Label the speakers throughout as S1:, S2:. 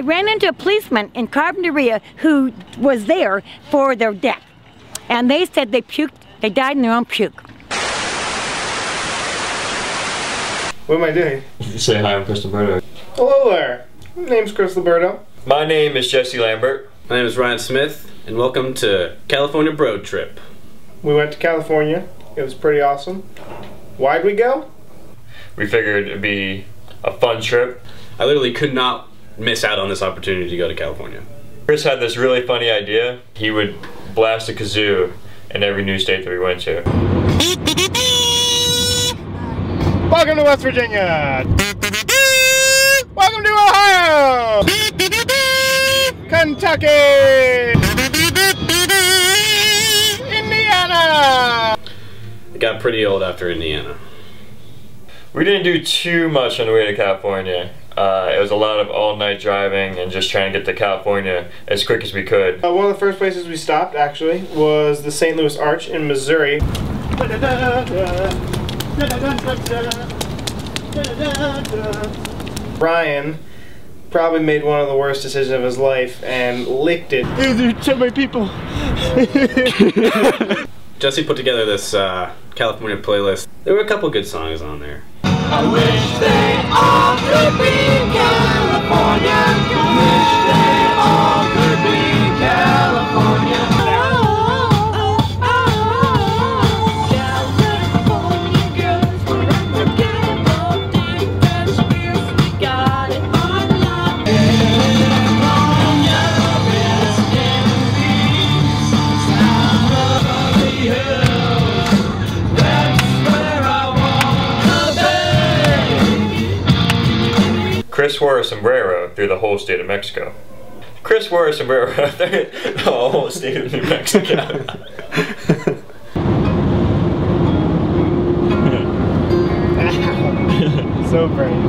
S1: I ran into a policeman in Carpinteria who was there for their death. And they said they puked, they died in their own puke.
S2: What am I doing?
S3: Say hi, I'm Chris Liberto.
S2: Hello there. My name's Chris Liberto.
S3: My name is Jesse Lambert.
S4: My name is Ryan Smith, and welcome to California Broad Trip.
S2: We went to California. It was pretty awesome. Why'd we go?
S3: We figured it'd be a fun trip.
S4: I literally could not miss out on this opportunity to go to California.
S3: Chris had this really funny idea. He would blast a kazoo in every new state that we went to.
S2: Welcome to West Virginia. Welcome to Ohio. Kentucky. Indiana.
S4: It got pretty old after Indiana.
S3: We didn't do too much on the way to California. It was a lot of all-night driving and just trying to get to California as quick as we could.
S2: One of the first places we stopped, actually, was the St. Louis Arch in Missouri. Ryan probably made one of the worst decisions of his life and licked it. There's so many people.
S4: Jesse put together this California playlist. There were a couple good songs on there.
S5: I wish they all could be California. Wish they all could be California. California girls were unforgettable. Dance fierce, we got it on lock. California, best in peace. Sound of the hills. That's where I want.
S3: Chris wore a sombrero through the whole state of Mexico. Chris wore a sombrero through the whole state of New Mexico.
S2: So brave.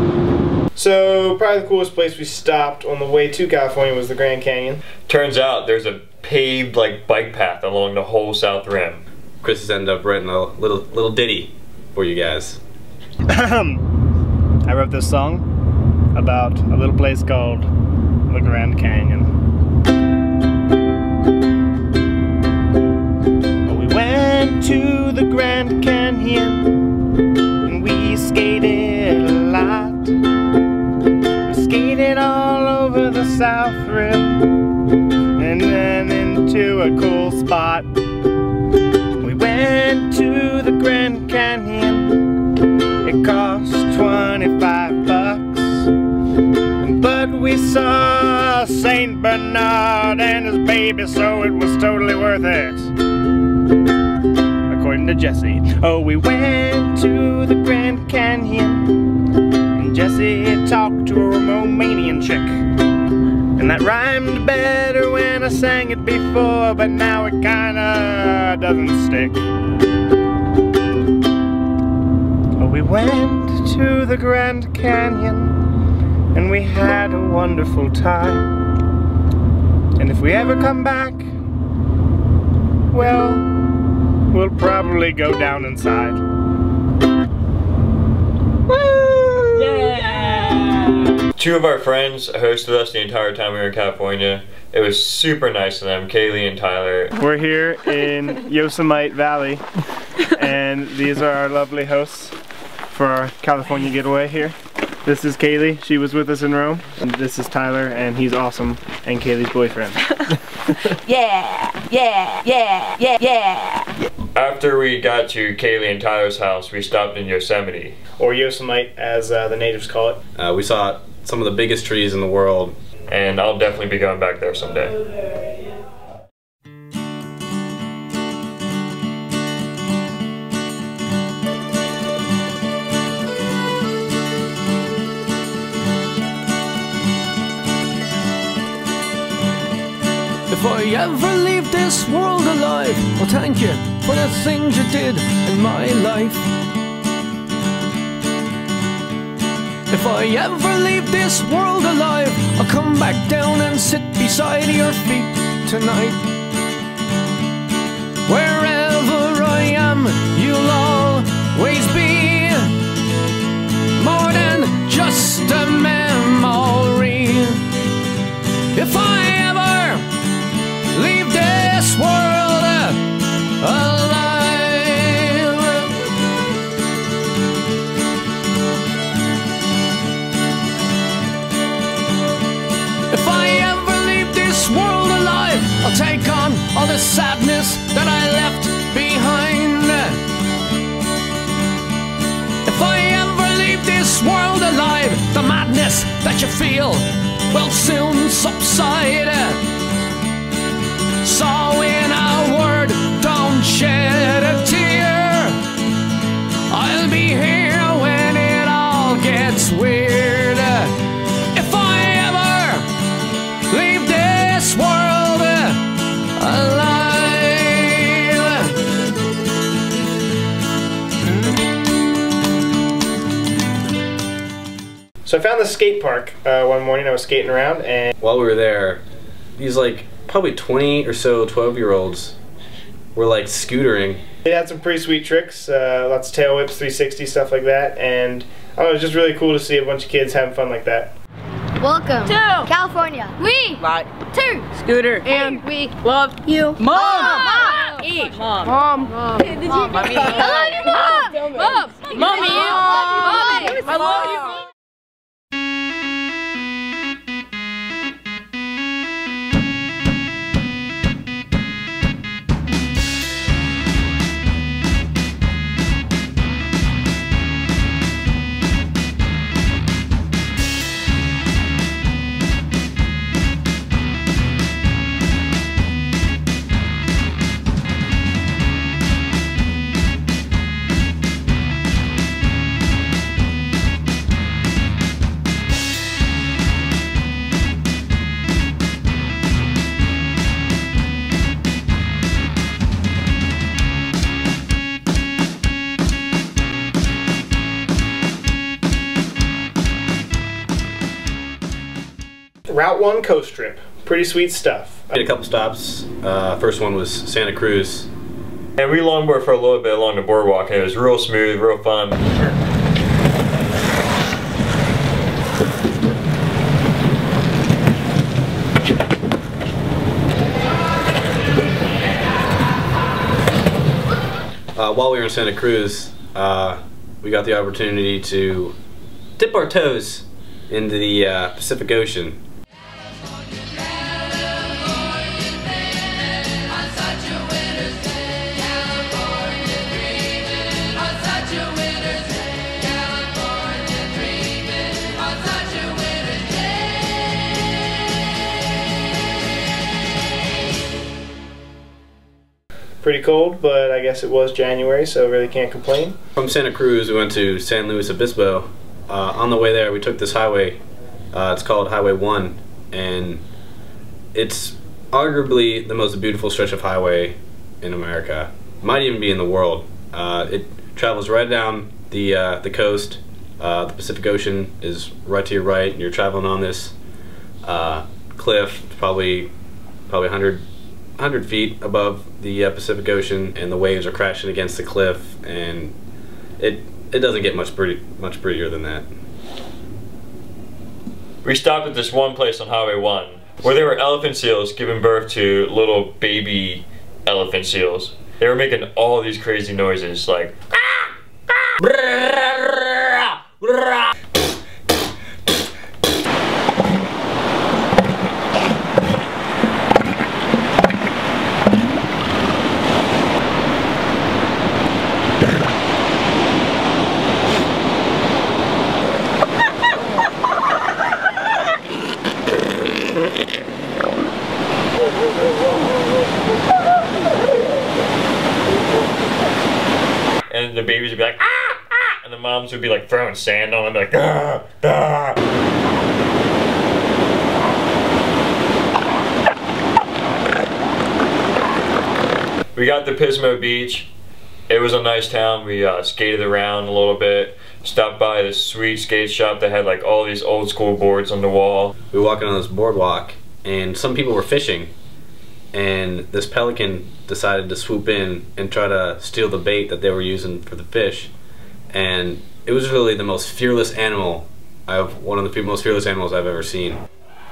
S2: So probably the coolest place we stopped on the way to California was the Grand Canyon.
S3: Turns out there's a paved bike path along the whole South Rim.
S4: Chris has ended up writing a little ditty for you guys.
S2: I wrote this song about a little place called the Grand Canyon. We went to the Grand Canyon and we skated a lot. We skated all over the South Rim and then into a cool spot. We went to the Grand Canyon. It cost 25 bucks, but we saw Saint Bernard and his baby, so it was totally worth it, according to Jesse. Oh, we went to the Grand Canyon, and Jesse talked to a Romanian chick, and that rhymed better when I sang it before, but now it kinda doesn't stick. We went to the Grand Canyon and we had a wonderful time. And if we ever come back, well, we'll probably go down inside. Woo!
S1: Yeah!
S3: Two of our friends hosted us the entire time we were in California. It was super nice of them, Kaylee and Tyler.
S2: We're here in Yosemite Valley, and these are our lovely hosts for our California getaway here. This is Kaylee, she was with us in Rome. And this is Tyler, and he's awesome, and Kaylee's boyfriend.
S1: Yeah, yeah, yeah, yeah, yeah.
S3: After we got to Kaylee and Tyler's house, we stopped in Yosemite.
S2: Or Yosemite, as the natives call it.
S4: We saw some of the biggest trees in the world.
S3: And I'll definitely be going back there someday.
S5: If I ever leave this world alive, well, thank you for the things you did in my life. If I ever leave this world alive, I'll come back down and sit beside your feet tonight. Wherever I am, you'll always be more than just a memory.
S6: sadness that you feel will soon subside. So in a word, don't shed a tear. I'll be here when it all gets weird. If I ever leave this world alive.
S2: So I found the skate park one morning. I was skating around, and
S4: While we were there, these like probably 20 or so 12-year-olds were like scootering.
S2: they had some pretty sweet tricks, lots of tail whips, 360, stuff like that, and I don't know, it was just really cool to see a bunch of kids having fun like that.
S7: Welcome
S8: to
S7: California.
S8: We
S5: Right.
S8: two
S5: Scooter.
S8: and we
S5: Love
S8: you.
S5: Mom.
S8: Mom.
S5: Each. Mom.
S8: Mom. Did you?
S5: Mommy.
S8: I love you, Mom. Mom.
S5: Mommy.
S8: Mommy.
S5: I love you, Mom.
S2: Route 1 coast trip. Pretty sweet stuff.
S4: Did a couple stops. First one was Santa Cruz.
S3: And we longboarded for a little bit along the boardwalk, and it was real smooth, real fun.
S4: While we were in Santa Cruz, we got the opportunity to dip our toes into the Pacific Ocean.
S2: Pretty cold, but I guess it was January, so really can't complain.
S4: From Santa Cruz, we went to San Luis Obispo. On the way there, we took this highway. It's called Highway 1, and it's arguably the most beautiful stretch of highway in America. Might even be in the world. It travels right down the coast. The Pacific Ocean is right to your right, and you're traveling on this cliff, probably 100 feet above the Pacific Ocean, and the waves are crashing against the cliff, and it doesn't get much prettier than that.
S3: We stopped at this one place on Highway 1 where there were elephant seals giving birth to little baby elephant seals. They were making all these crazy noises like and the babies would be like, ah, ah, and the moms would be like throwing sand on them, like, ah, ah. We got to Pismo Beach. It was a nice town. We skated around a little bit, stopped by this sweet skate shop that had like all these old school boards on the wall.
S4: We were walking on this boardwalk, and some people were fishing, and this pelican decided to swoop in and try to steal the bait that they were using for the fish. And it was really the most fearless animal, one of the most fearless animals I've ever seen.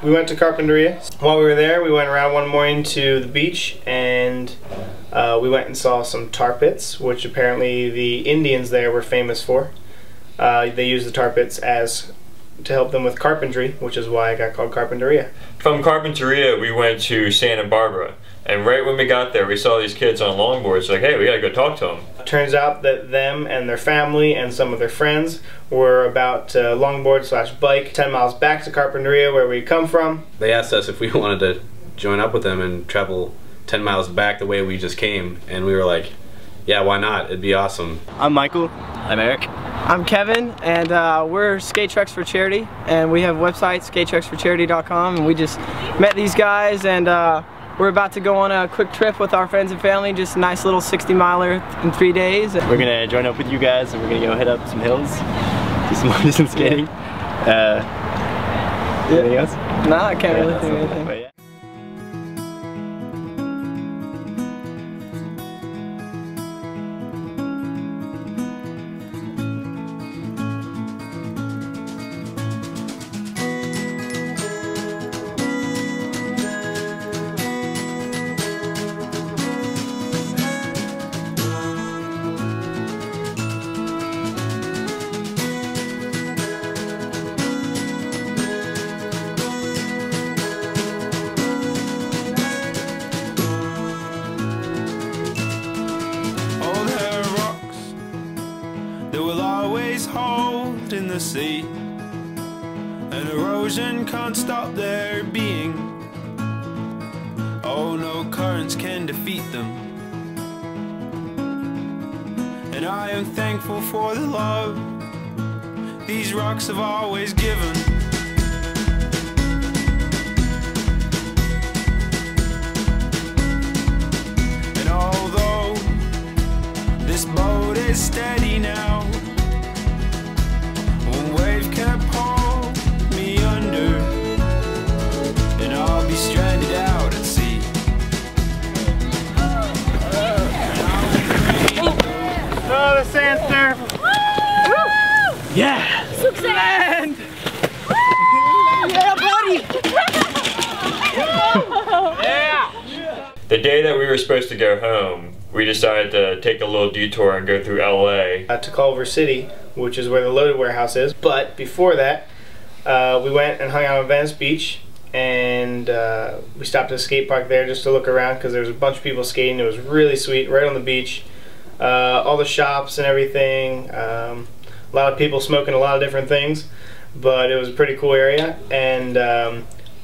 S2: We went to Carpinteria. While we were there, we went around one morning to the beach, and we went and saw some tar pits, which apparently the Indians there were famous for. They used the tar pits to help them with carpentry, which is why it got called Carpinteria.
S3: From Carpinteria, we went to Santa Barbara. And right when we got there, we saw these kids on longboards. Like, hey, we gotta go talk to them.
S2: Turns out that them and their family and some of their friends were about to longboard/bike 10 miles back to Carpinteria, where we come from.
S4: They asked us if we wanted to join up with them and travel 10 miles back the way we just came, and we were like, yeah, why not? It'd be awesome.
S7: I'm Michael.
S9: I'm Eric.
S7: I'm Kevin, and we're Skate Treks for Charity, and we have a website, skatetreksforcharity.com, and we just met these guys, and we're about to go on a quick trip with our friends and family, just a nice little 60-miler in 3 days.
S9: We're gonna join up with you guys, and we're gonna go hit up some hills, do some long distance skating. Anything else?
S7: No, I can't really think of anything.
S9: But yeah.
S10: Hold in the sea, and erosion can't stop their being. Oh, no currents can defeat them, and I am thankful for the love these rocks have always given. And although this boat is steady now, one wave can't pull me under, and I'll be stranded out at sea.
S2: Oh, the sand surf!
S7: Yeah! Land! Yeah, buddy!
S2: Yeah!
S3: The day that we were supposed to go home, we decided to take a little detour and go through LA.
S2: To Culver City, which is where the loaded warehouse is. But before that, we went and hung out on Venice Beach, and we stopped at a skate park there just to look around because there was a bunch of people skating. It was really sweet, right on the beach. All the shops and everything. A lot of people smoking a lot of different things, but it was a pretty cool area, and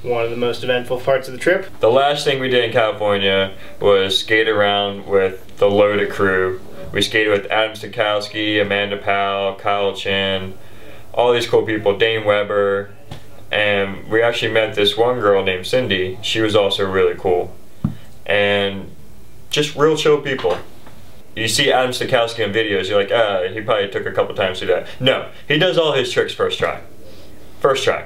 S2: one of the most eventful parts of the trip.
S3: The last thing we did in California was skate around with the loaded crew. We skated with Adam Stikowski, Amanda Powell, Kyle Chin, all these cool people, Dane Weber, and we actually met this one girl named Cindy. She was also really cool, and just real chill people. You see Adam Stikowski in videos, you're like, he probably took a couple times to do that. No, he does all his tricks first try. First try.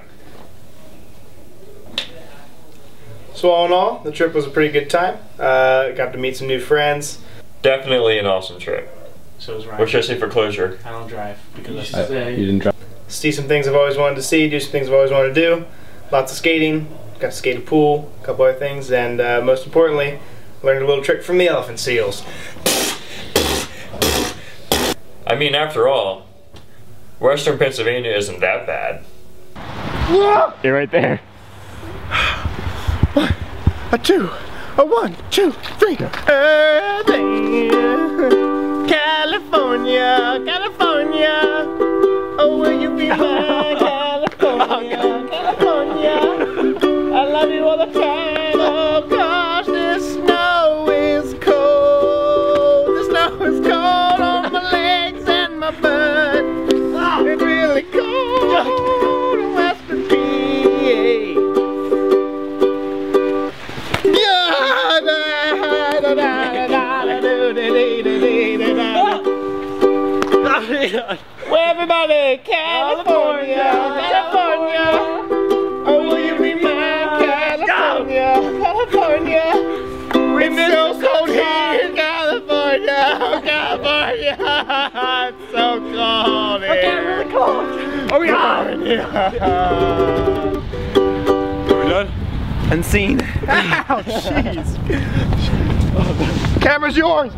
S2: So all in all, the trip was a pretty good time. Got to meet some new friends.
S3: Definitely an awesome trip.
S11: So is Ryan.
S3: What should I say for closure?
S11: I don't drive because
S4: You didn't drive.
S2: See some things I've always wanted to see, do some things I've always wanted to do. Lots of skating, got to skate a pool, a couple other things, and most importantly, learned a little trick from the elephant seals.
S3: I mean, after all, Western Pennsylvania isn't that bad.
S9: You're right there.
S2: A two, a 1, 2, 3. California, California. Oh, will you be my California, California? I love you all the time. Oh gosh, this snow is cold. The snow is cold on my legs and my butt. It's really cold in Western PA. Well, everybody, California, California. Oh, will you be mine, California, California? It's so cold here in California, California. It's so cold here. Okay, really cold. Oh, yeah.
S9: Are we done?
S2: And scene. Ow, jeez. Camera's yours.